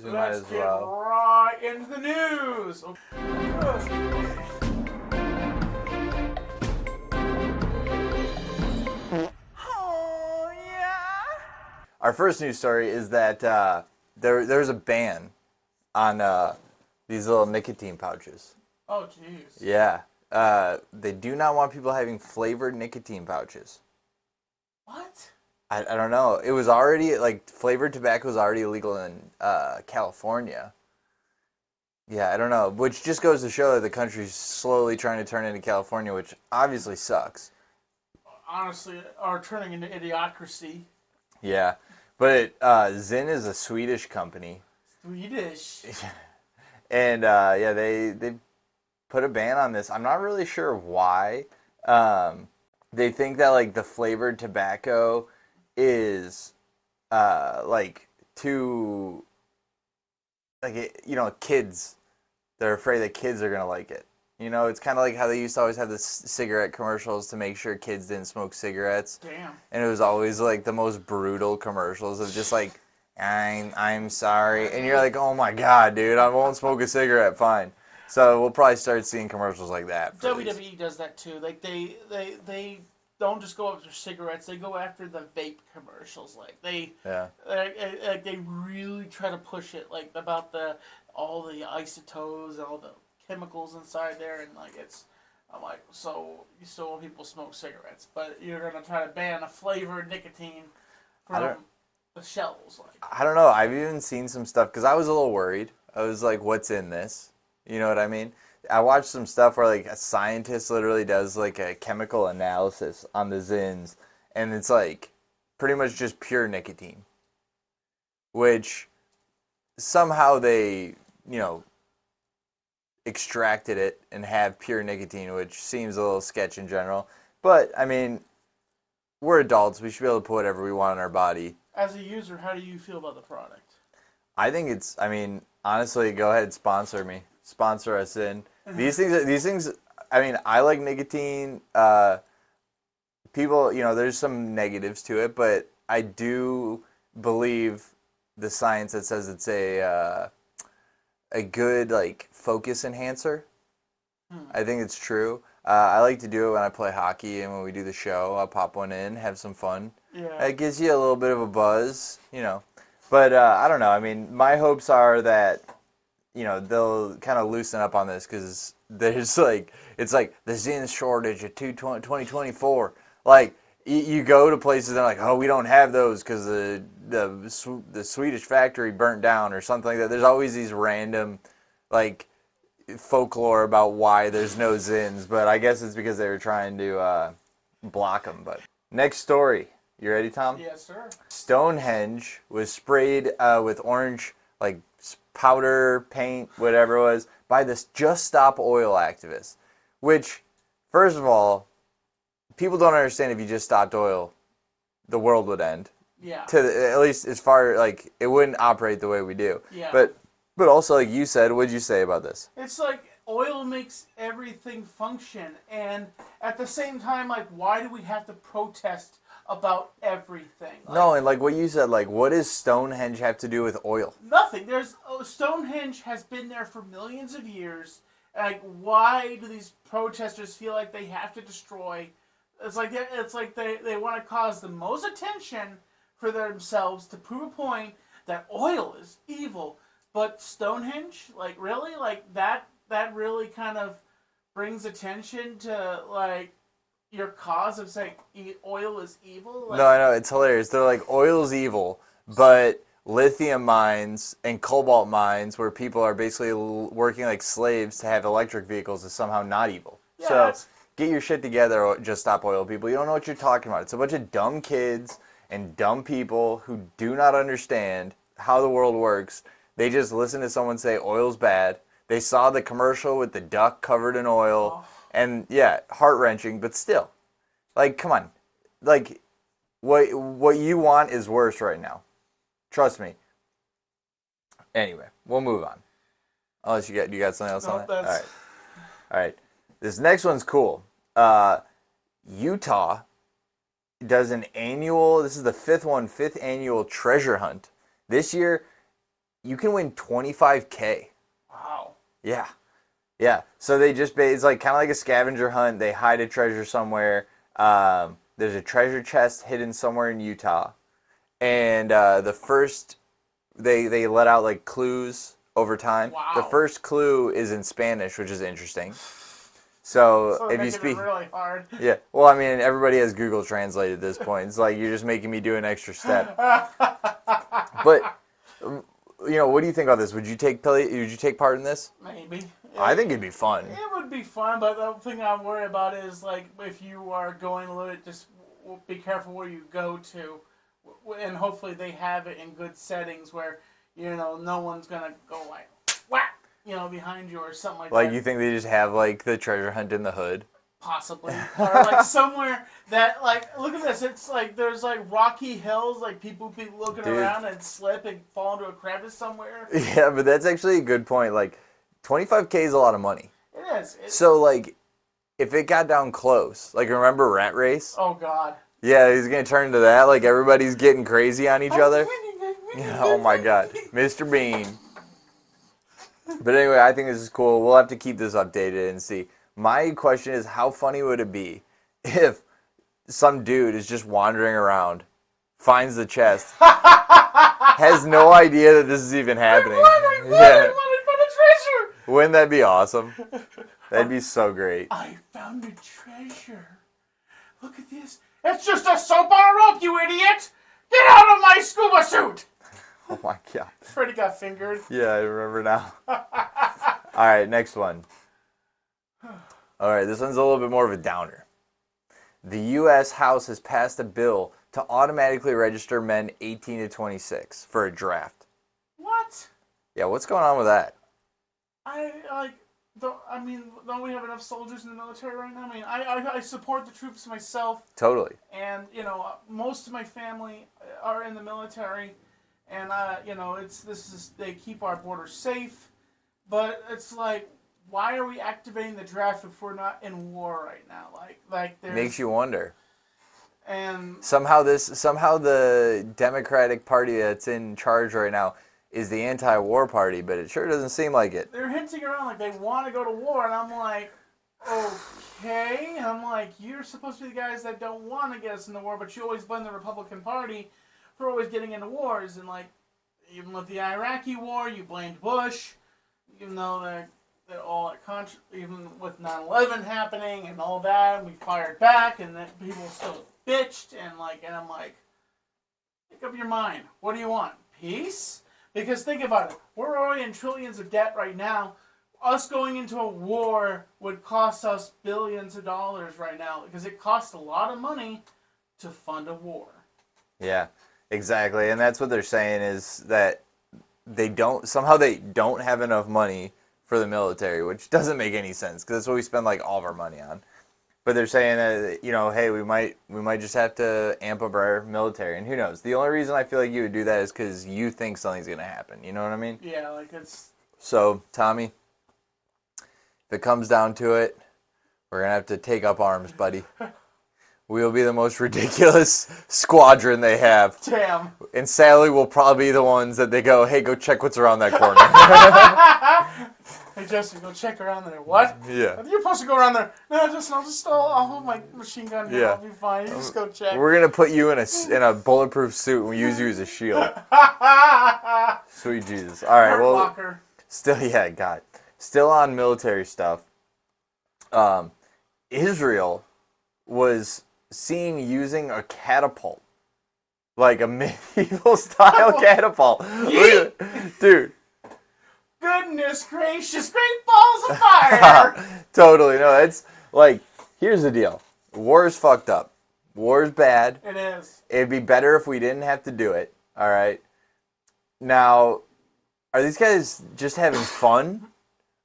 We might as well. Right into the news. Oh yeah. Our first news story is that there's a ban on these little nicotine pouches. Oh jeez. Yeah. They do not want people having flavored nicotine pouches. What? I don't know. It was already, flavored tobacco was already illegal in California. Yeah, I don't know. Which just goes to show that the country's slowly trying to turn into California, which obviously sucks. Honestly, are turning into idiocracy. Yeah. But Zyn is a Swedish company. Swedish. And, they put a ban on this. I'm not really sure why. They think that, the flavored tobacco is, too, kids. They're afraid that kids are going to like it. It's kind of like how they used to always have the cigarette commercials to make sure kids didn't smoke cigarettes. Damn. And it was always, the most brutal commercials of just, I'm sorry. And you're like, oh, my God, dude, I won't smoke a cigarette. Fine. So we'll probably start seeing commercials like that. WWE does that, too. They don't just go after cigarettes; they go after the vape commercials. They really try to push it, about all the isotopes, all the chemicals inside there, and I'm like, so you still want people to smoke cigarettes, but you're gonna try to ban a flavored nicotine from the shelves. I don't know. I've even seen some stuff because I was a little worried. I was like, what's in this? You know what I mean? I watched some stuff where a scientist literally does a chemical analysis on the Zyns, and it's pretty much just pure nicotine, which somehow they extracted it and have pure nicotine, which seems a little sketch in general. But I mean, we're adults; we should be able to put whatever we want in our body. As a user, how do you feel about the product? I think it's. I mean, honestly, go ahead, sponsor me. Sponsor us in. These things, I mean, I like nicotine. People, there's some negatives to it, but I do believe the science that says it's a good, focus enhancer. I think it's true. I like to do it when I play hockey and when we do the show. I'll pop one in, have some fun. Yeah. It gives you a little bit of a buzz, But I don't know. I mean, my hopes are that they'll kind of loosen up on this because there's it's the Zyn shortage of 2024. You go to places and they're like, oh, we don't have those because the Swedish factory burnt down or something like that. There's always these random folklore about why there's no Zyns, but I guess it's because they were trying to block them. But next story, you ready, Tom? Yes, sir. Stonehenge was sprayed with orange powder, paint, whatever it was, by this Just Stop Oil activist. Which, first of all, people don't understand if you just stopped oil, the world would end. Yeah. At least as far, it wouldn't operate the way we do. Yeah. But also, like you said, what'd you say about this? It's oil makes everything function, and at the same time, why do we have to protest about everything? No, and what you said, what does Stonehenge have to do with oil? Nothing. Stonehenge has been there for millions of years. Why do these protesters feel like they have to destroy? It's like they want to cause the most attention for themselves to prove a point that oil is evil. But Stonehenge, really, that really kind of brings attention to your cause of saying oil is evil? No, I know, it's hilarious. They're like, oil's evil, but lithium mines and cobalt mines where people are basically working like slaves to have electric vehicles is somehow not evil. Yeah, so get your shit together, Just Stop Oil people. You don't know what you're talking about. It's a bunch of dumb kids and dumb people who do not understand how the world works. They just listen to someone say oil's bad. They saw the commercial with the duck covered in oil. And yeah, heart-wrenching, but still. Come on. What you want is worse right now. Trust me. Anyway, we'll move on. Unless you got something else on that? All right. This next one's cool. Utah does an annual, this is the fifth annual treasure hunt. This year, you can win $25K. Wow. Yeah. Yeah. So they just, it's like kind of like a scavenger hunt. They hide a treasure somewhere. There's a treasure chest hidden somewhere in Utah. And the first, they let out like clues over time. Wow. The first clue is in Spanish, which is interesting. So if you speak, it really hard. Yeah. Well, I mean, everybody has Google Translate at this point. It's like you're just making me do an extra step. But what do you think about this? Would you take part in this? Maybe. I think it'd be fun. It would be fun, but the thing I worry about is like if you are going a little bit, just be careful where you go to, and hopefully they have it in good settings where no one's gonna go like whack behind you or something like that. Like you think they just have like the treasure hunt in the hood? Possibly, or like somewhere that like look at this. It's like there's like rocky hills, like people be looking around and slip and fall into a crevice somewhere. Yeah, but that's actually a good point. Like $25K is a lot of money. It is. So like, if it got down close, like remember Rat Race? Oh God. Yeah, he's gonna turn to that. Like everybody's getting crazy on each other. Oh my God, Mr. Bean. But anyway, I think this is cool. We'll have to keep this updated and see. My question is, how funny would it be if some dude is just wandering around, finds the chest, has no idea that this is even happening? I found a treasure! Wouldn't that be awesome? That'd be so great. I found a treasure. Look at this. It's just a soap on a rope, you idiot! Get out of my scuba suit! Oh my God. Freddy got fingered. Yeah, I remember now. All right, next one. All right, this one's a little bit more of a downer. The U.S. House has passed a bill to automatically register men 18 to 26 for a draft. What? Yeah, what's going on with that? Don't we have enough soldiers in the military right now? I mean, I support the troops myself. Totally. And, most of my family are in the military. And, they keep our borders safe. But it's like, why are we activating the draft if we're not in war right now? Like there's... Makes you wonder. And... Somehow the Democratic Party that's in charge right now is the anti-war party, but it sure doesn't seem like it. They're hinting around like they want to go to war, and I'm like, okay. And I'm like, you're supposed to be the guys that don't want to get us in the war, but you always blame the Republican Party for always getting into wars. And like, even with the Iraqi war, you blamed Bush, even though they're all even with 9/11 happening and all that, and we fired back, and then people still bitched, and I'm like, make up your mind. What do you want? Peace? Because think about it. We're already in trillions of debt right now. Us going into a war would cost us billions of dollars right now because it costs a lot of money to fund a war. Yeah, exactly. And that's what they're saying is that they don't have enough money for the military, which doesn't make any sense because that's what we spend like all of our money on. But they're saying that, hey, we might just have to amp up our military, and who knows? The only reason I feel like you would do that is because you think something's going to happen. You know what I mean? Yeah, like it's... So, Tommy, if it comes down to it, we're going to have to take up arms, buddy. We'll be the most ridiculous squadron they have. Damn. And sadly, we'll probably be the ones that they go, hey, go check what's around that corner. Hey, Justin, go check around there. What? Yeah. You're supposed to go around there. No, Justin, I'll hold my machine gun here. Yeah. I'll be fine. You just go check. We're going to put you in a bulletproof suit and we use you as a shield. Sweet Jesus. All right, well, Blocker. Still on military stuff. Israel was seen using a catapult. Like a medieval style catapult. Dude. Goodness gracious, great balls of fire! Totally. No, it's like, here's the deal. War is fucked up. War is bad. It is. It'd be better if we didn't have to do it. All right. Now, are these guys just having fun?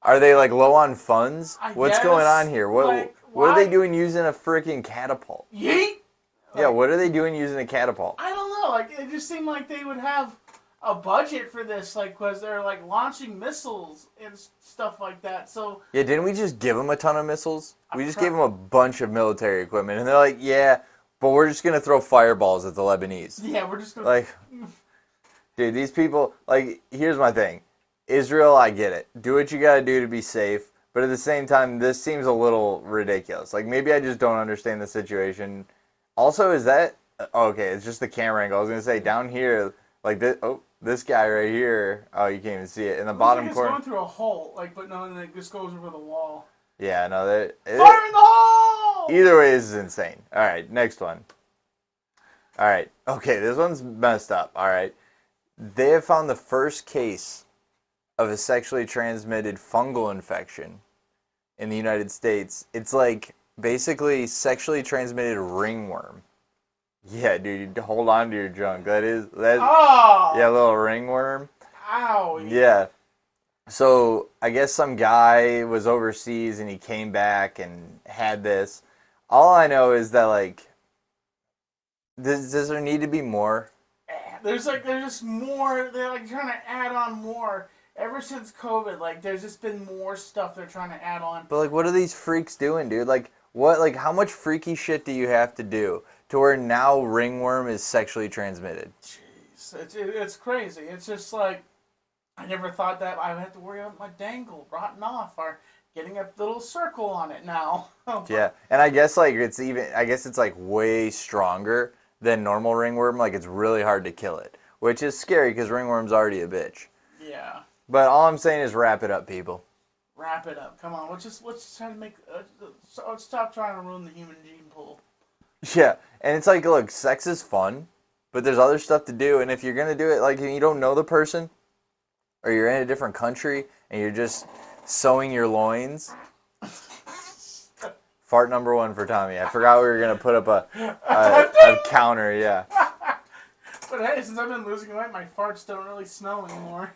Are they like low on funds? What's going on here? What are they doing using a freaking catapult? Yeet! Yeah, what are they doing using a catapult? I don't know. Like, it just seemed like they would have a budget for this, like, because they're like launching missiles and stuff like that. So yeah, didn't we just give them a ton of missiles? We just gave them a bunch of military equipment, and they're like, yeah, but we're just gonna throw fireballs at the Lebanese. Yeah, we're just gonna like, Dude, these people, like, here's my thing. Israel, I get it. Do what you gotta do to be safe. But at the same time, this seems a little ridiculous. Like, maybe I just don't understand the situation. Also, is that... Okay, it's just the camera angle. I was gonna say, down here, like, this... Oh, this guy right here. Oh, you can't even see it. In the bottom it's corner. going through a hole, like, but no, then it just goes over the wall. Yeah, no, Fire in the hole! Either way, this is insane. Alright, next one. Alright, okay, this one's messed up. Alright. They have found the first case of a sexually transmitted fungal infection in the United States. It's like basically sexually transmitted ringworm. Yeah, dude, hold on to your junk. That Oh! Yeah, a little ringworm. Ow! Yeah. So I guess some guy was overseas and he came back and had this. All I know is that, like, does there need to be more? There's just more. They're like trying to add on more. Ever since COVID, like, there's just been more stuff they're trying to add on. But, like, what are these freaks doing, dude? Like, what? Like, how much freaky shit do you have to do to where now ringworm is sexually transmitted? Jeez, it's crazy. It's just like, I never thought that I would have to worry about my dangle rotting off or getting a little circle on it now. Yeah, and I guess, like, it's like way stronger than normal ringworm. Like, it's really hard to kill it, which is scary because ringworm's already a bitch. Yeah. But all I'm saying is wrap it up, people. Wrap it up. Come on. Let's just try to make. Let's stop trying to ruin the human gene pool. Yeah, and it's like, look, sex is fun, but there's other stuff to do, and if you're gonna do it, like, and you don't know the person, or you're in a different country, and you're just sewing your loins. Fart number one for Tommy. I forgot we were gonna put up a counter. Yeah. But hey, since I've been losing weight, my farts don't really smell anymore.